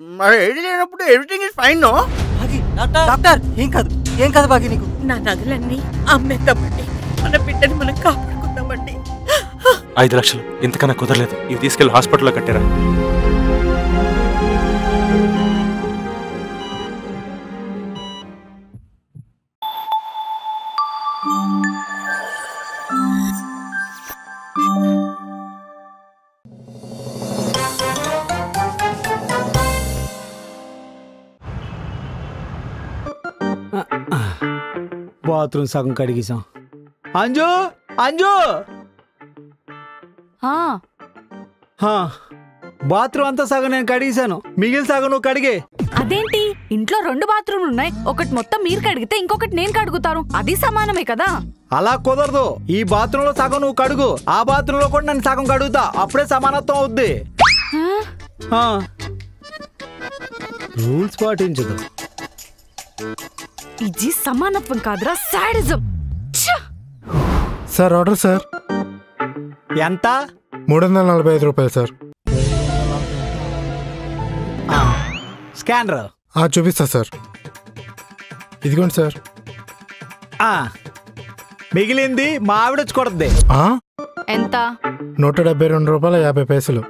మరి ఏది లేనప్పుడు everything is fine. No doctor ఏం కాదు బాగి నీకు. నా నగలన్నీ అమ్మేద్దామండి, మన బిడ్డని మనం కాపాడుకుందామండి. 5 లక్షలు ఇంతకన్నా కుదరలేదు. ఇవి తీసుకెళ్లి హాస్పిటల్లో కట్టారా? బాత్రూమ్ సగం కడిగేసాం. అంజు అంజు బాత్రూమ్ అంతా సగం నేను కడిగేశాను, మిగిలిన సగం నువ్వు కడిగే. అదేంటి, ఇంట్లో 2 బాత్రూమ్లు ఉన్నాయి, ఒకటి మొత్తం మీరు కడిగితే ఇంకొకటి నేను కడుగుతాను, అది సమానమే కదా. అలా కుదరదు. ఈ బాత్రూమ్ లో సగం నువ్వు కడుగు, ఆ బాత్రూమ్ లో కూడా నేను సగం కడుగుతా, అప్పుడే సమానత్వం అవుద్ది. రూల్స్ పాటించదు. ఇది సమానత్వం కాదురా, సాడిజం. Sir order sir. ఎంత? 345 రూపాయలు సార్. స్కానర్ చూపిస్తా సార్. ఇదిగోండి సార్. మిగిలింది మా ఆవిడ వచ్చి కొడద్ది. ఎంత? 172 రూపాయల 50 పైసలు.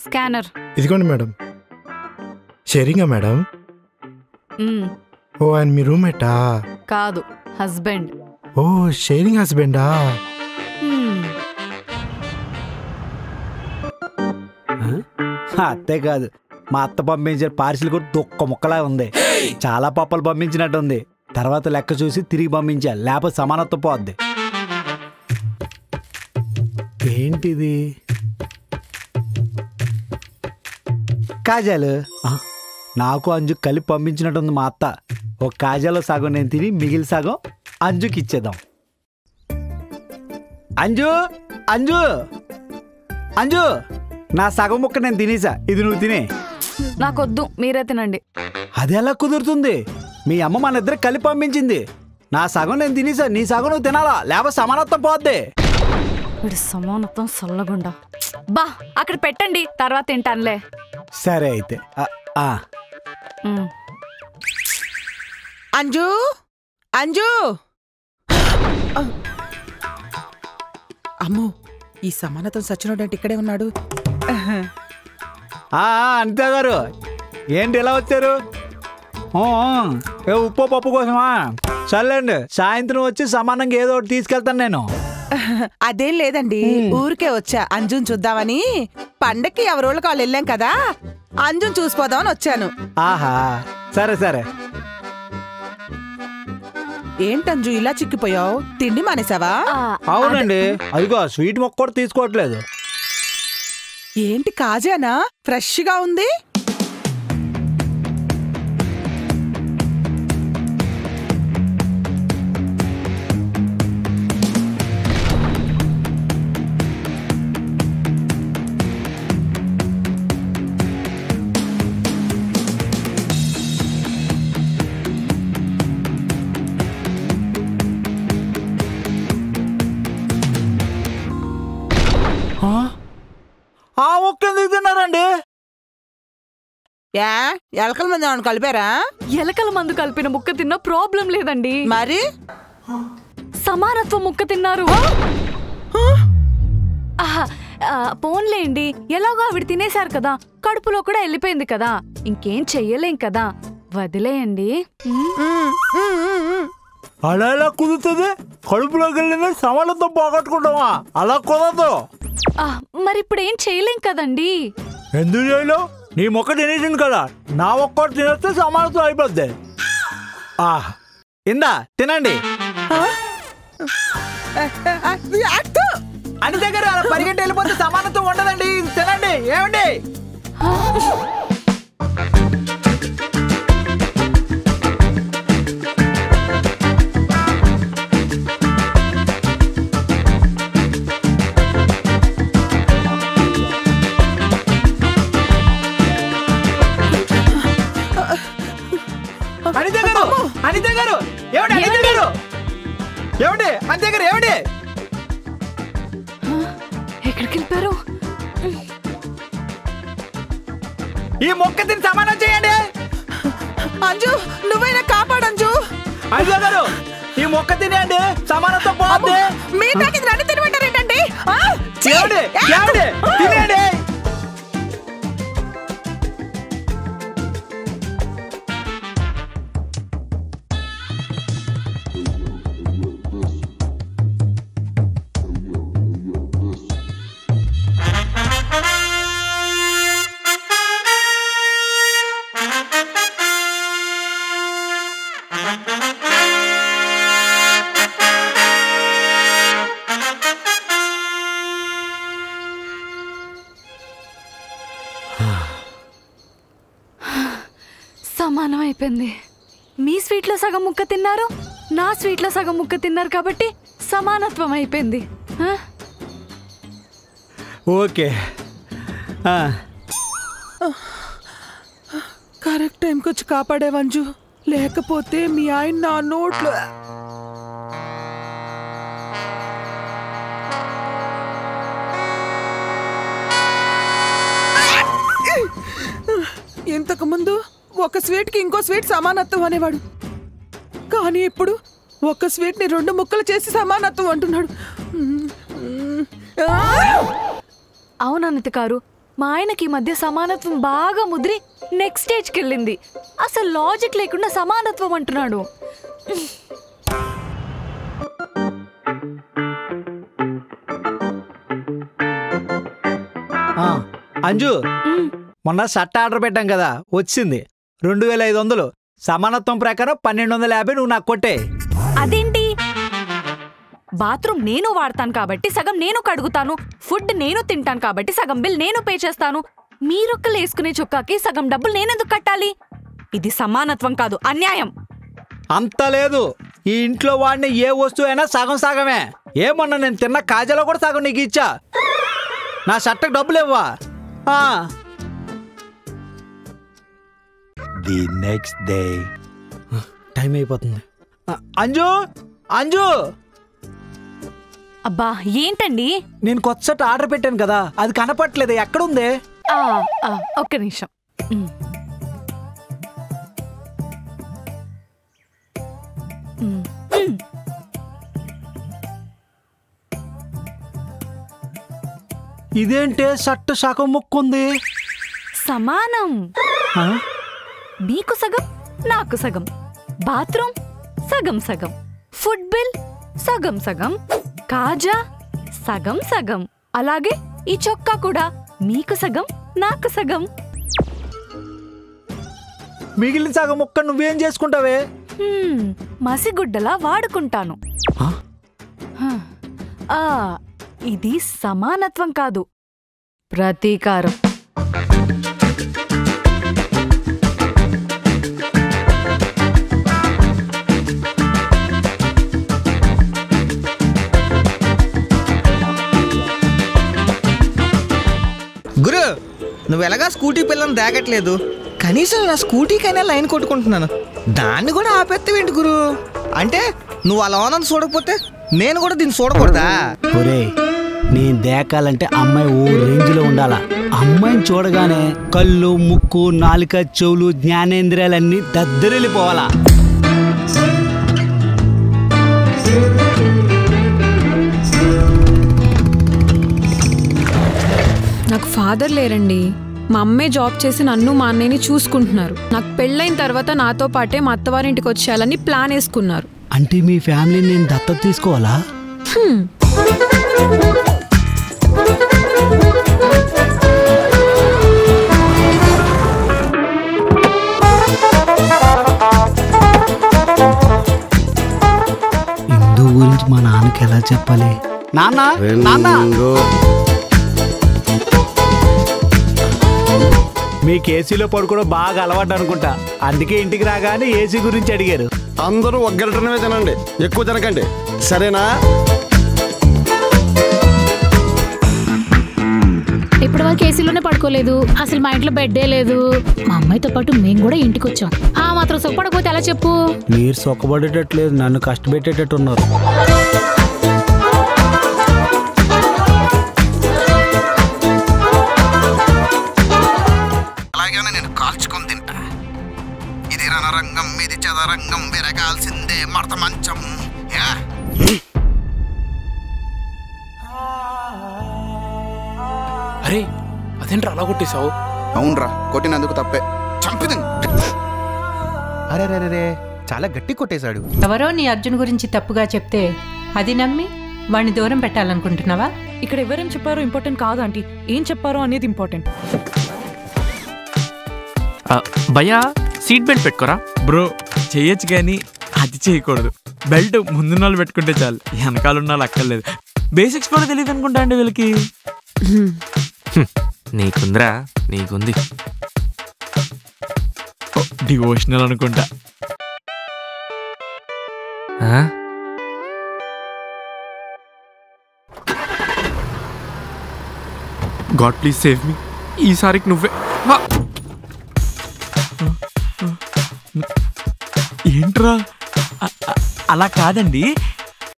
స్కానర్ ఇదిగోండి మేడం. షేరింగా మేడం? ఓ ఆయన మీ రూమ్మేటా? కాదు, హస్బెండ్. ఓ షేరింగ్ హస్బెండా? అత్తే కాదు, మా అత్త పంపించిన పార్సిల్ కూడా తొక్క ముక్కలా ఉంది. చాలా పప్పలు పంపించినట్టు ఉంది. తర్వాత లెక్క చూసి తిరిగి పంపించా, లేకపోతే సమానత్వం పోద్ది. ఏంటిది? కాజాలు నాకు అంజు కలిపి పంపించినట్టుంది మా అత్త. ఒక కాజాలో సగం నేను తిని మిగిలి సగం అంజుకి ఇచ్చేద్దాం. అంజు అంజు అంజు, నా సగం ముక్క నేను తినేసా, ఇది నువ్వు తినే. నాకొద్దు, మీరే తినండి. అది ఎలా కుదురుతుంది? మీ అమ్మ మన ఇద్దరు కలిపి పంపించింది. నా సగం నేను తినేసా, నీ సగం నువ్వు తినాలా, లేకపోతే సమానత్వం పోద్ది. వీడు సమానత్వం సల్లగుండా. బా అక్కడ పెట్టండి, తర్వాత తింటానులే. సరే అయితే. అంజు అంజు, అమ్మో ఈ సమానత్వం సచ్చినోడంటే ఇక్కడే ఉన్నాడు. అనిత గారు ఏంటి ఎలా వచ్చారు? ఉప్పు పప్పు కోసమా? చల్లండి, సాయంత్రం వచ్చి సమానంగా ఏదో ఒకటి తీసుకెళ్తాను నేను. అదేం లేదండి, ఊరికే వచ్చా అంజున్ చూద్దామని. పండక్కి ఎవరోళ్ళకి వాళ్ళు వెళ్ళాం కదా, అంజున్ చూసిపోదామని వచ్చాను. ఆహా సరే సరే. ఏంటంజు ఇలా చిక్కిపోయావు, తిండి మానేసావా? అవునండి, అదిగో స్వీట్ మొక్క కూడా తీసుకోవట్లేదు. ఏంటి కాజానా, ఫ్రెష్ గా ఉంది. ఆ ఒక్క ఎందుకు తిన్నారండి? ఎలకల మంది ఏమన్నా కలిపారా? ఎలకల మందు కలిపిన ముక్క తిన్నా ప్రాబ్లం లేదండి. మరి సమానత్వం ముక్క తిన్నారు. పోన్లేండి, ఎలాగో ఆవిడ తినేశారు కదా, కడుపులో కూడా వెళ్ళిపోయింది కదా, ఇంకేం చెయ్యలేం కదా, వదిలేయండి. అలా ఎలా కుదురుతుంది? కడుపులోకి వెళ్ళింది సమానత్వం పోగొట్టుకుంటావా? అలా కుదరదు. మరి ఇప్పుడు ఏం చేయలేం కదండి. ఎందుకు చేయలేవు? నీ మొక్క తినేసింది కదా, నా ఒక్కటి తినేస్తే సమానత్వం అయిపోద్ది. ఇందా తినండి. అని దగ్గర అలా పరిగెట్టి వెళ్ళిపోతే సమానత్వం ఉండదండి. తినండి. ఏమండి? అనిత గారు ఏమండి? అనిత గారు ఏమండి? అనిత గారు ఏమండి? ఎక్కడికి వెళ్ళిపోయారు? ఈ మొక్క తిని సమానం చేయండి. అంజు నువ్వైనా కాపాడంజు. అయ్యో గారు ఈ మొక్క తినేయండి, సమానంతో పోద్ది. మీ దగ్గర నన్ను తినమంటారేంటండి? తినేయండి. సమానం అయిపోయింది. మీ స్వీట్లో సగం ముక్క తిన్నారు, నా స్వీట్లో సగం ముక్క తిన్నారు కాబట్టి సమానత్వం అయిపోయింది. ఓకే కరెక్ట్ టైంకి వచ్చి కాపాడేవంజు, లేకపోతే మీ ఆయన నా నోట్లో. ఇంతకు ముందు ఒక స్వీట్ కి ఇంకో స్వీట్ సమానత్వం అనేవాడు, కానీ ఇప్పుడు ఒక స్వీట్ ని 2 ముక్కలు చేసి సమానత్వం అంటున్నాడు. అవును అనిత గారు, మా ఆయనకి ఈ మధ్య సమానత్వం బాగా ముదిరి నెక్స్ట్ స్టేజ్కి వెళ్ళింది. అసలు లాజిక్ లేకుండా సమానత్వం అంటున్నాడు. అంజు మొన్న షర్ట్ ఆర్డర్ పెట్టాం కదా, వచ్చింది 2500. సమానత్వం ప్రకారం 1250 నువ్వు నాకు కొట్టే. అదేంటి? బాత్రూమ్ నేను వాడతాను కాబట్టి సగం నేను కడుగుతాను, ఫుడ్ నేను తింటాను కాబట్టి సగం బిల్ నేను పే చేస్తాను. మీరొక్కలు వేసుకునే చొక్కాకి సగం డబ్బులు నేనెందుకు కట్టాలి? ఇది సమానత్వం కాదు, అన్యాయం. అంత లేదు, ఈ ఇంట్లో వాడిని ఏ వస్తువు అయినా సగం సగమే. ఏమన్నా నేను తిన్న కాజాలో కూడా సగం నీకు ఇచ్చా. నా షర్ట్కి డబ్బులు ఇవ్వా. The next day. టైం అయిపోతుంది. అంజు అంజు అబ్బా ఏంటండి? నేను కొత్త షర్ట్ ఆర్డర్ పెట్టాను కదా, అది కనపట్లేదు, ఎక్కడుంది? ఒక్క నిమిషం. ఇదేంటే షర్ట్ సగం ముక్కుంది? సమానం. నీకు సగం, నాకు సగం. బాత్రూమ్ సగం సగం, ఫుడ్ బిల్ సగం సగం, కాజా సగం సగం. అలాగే ఈ చొక్కా కూడా మీకు సగం, నాకు సగం. మిగిలిన సగం ముక్క నువ్వేం చేసుకుంటావే? మసిగుడ్డలా వాడుకుంటాను. ఇది సమానత్వం కాదు, ప్రతీకారం. గురు, నువ్వు ఎలాగా స్కూటీ పిల్లని దాగట్లేదు, కనీసం నా స్కూటీకైనా లైన్ కొట్టుకుంటున్నాను, దాన్ని కూడా ఆపేత్తవేంటి గురు? అంటే నువ్వు అలా ఆనందం చూడకపోతే నేను కూడా దీన్ని చూడకూడదా? ఒరే, నేను దేకాలంటే అమ్మాయి ఓ రేంజ్లో ఉండాలా. అమ్మాయిని చూడగానే కళ్ళు, ముక్కు, నాలుక, చెవులు, జ్ఞానేంద్రియాలన్నీ దద్దరిల్లిపోవాలా. నాకు ఫాదర్ లేరండి. మా అమ్మే జాబ్ చేసి నన్ను మా అన్నయ్యని చూసుకుంటున్నారు. నాకు పెళ్ళైన తర్వాత నాతో పాటే మా అత్తవారింటికి వచ్చేయాలని ప్లాన్ వేసుకున్నారు. అంటే మీ ఫ్యామిలీని నేను దత్తత తీసుకోవాలా? ఇందు గురించి మా నాన్నకి ఎలా చెప్పాలి? నాన్న నాన్న, మీకు ఏసీలో పడుకోవడం బాగా అలవాటు అనుకుంటా, అందుకే ఇంటికి రాగానే ఏసీ గురించి అడిగారు. అందరూ ఒగ్గరటమే తినండి, ఎక్కువ తినకండి, సరేనా? ఇప్పటి వరకు ఏసీలోనే పడుకోలేదు, అసలు మా ఇంట్లో బెడ్డే లేదు. మా అమ్మాయితో పాటు మేము కూడా ఇంటికి వచ్చాం. ఆ మాత్రం సుఖపడకపోతే ఎలా చెప్పు? మీరు సుఖపడేటట్లేదు, నన్ను కష్టపెట్టేటట్టున్నారు. అలాగే రణరంగం ఇది చదరంగం విరగాల్సిందే మడత మంచం. అరే అదేంట్రా అలా కొట్టేశావు? అవునరా, కొట్టినందుకు తప్పే. చంపిది. అరే రే రే చాలా గట్టి కొట్టేశాడు. ఎవరో నీ అర్జున్ గురించి తప్పుగా చెప్తే అది నమ్మి వాడిని దూరం పెట్టాలనుకుంటున్నావా? ఇక్కడ ఎవరేం చెప్పారో ఇంపార్టెంట్ కాదు ఆంటీ, ఏం చెప్పారో అనేది ఇంపార్టెంట్. భయ్యా సీట్ బెల్ట్ పెట్టుకోరా. బ్రో చేయొచ్చు కానీ అది చేయకూడదు. బెల్ట్ ముందున్న వాళ్ళు పెట్టుకుంటే చాలు, వెనకాల ఉన్న వాళ్ళు అక్కర్లేదు. బేసిక్స్ కూడా తెలియదు అనుకుంటా అండి వీళ్ళకి. నీకుందిరా, నీకుంది. డివోషనల్ అనుకుంటా. God please save me. ఈసారికి నువ్వే. ఏంట్రా? అలా కాదండి,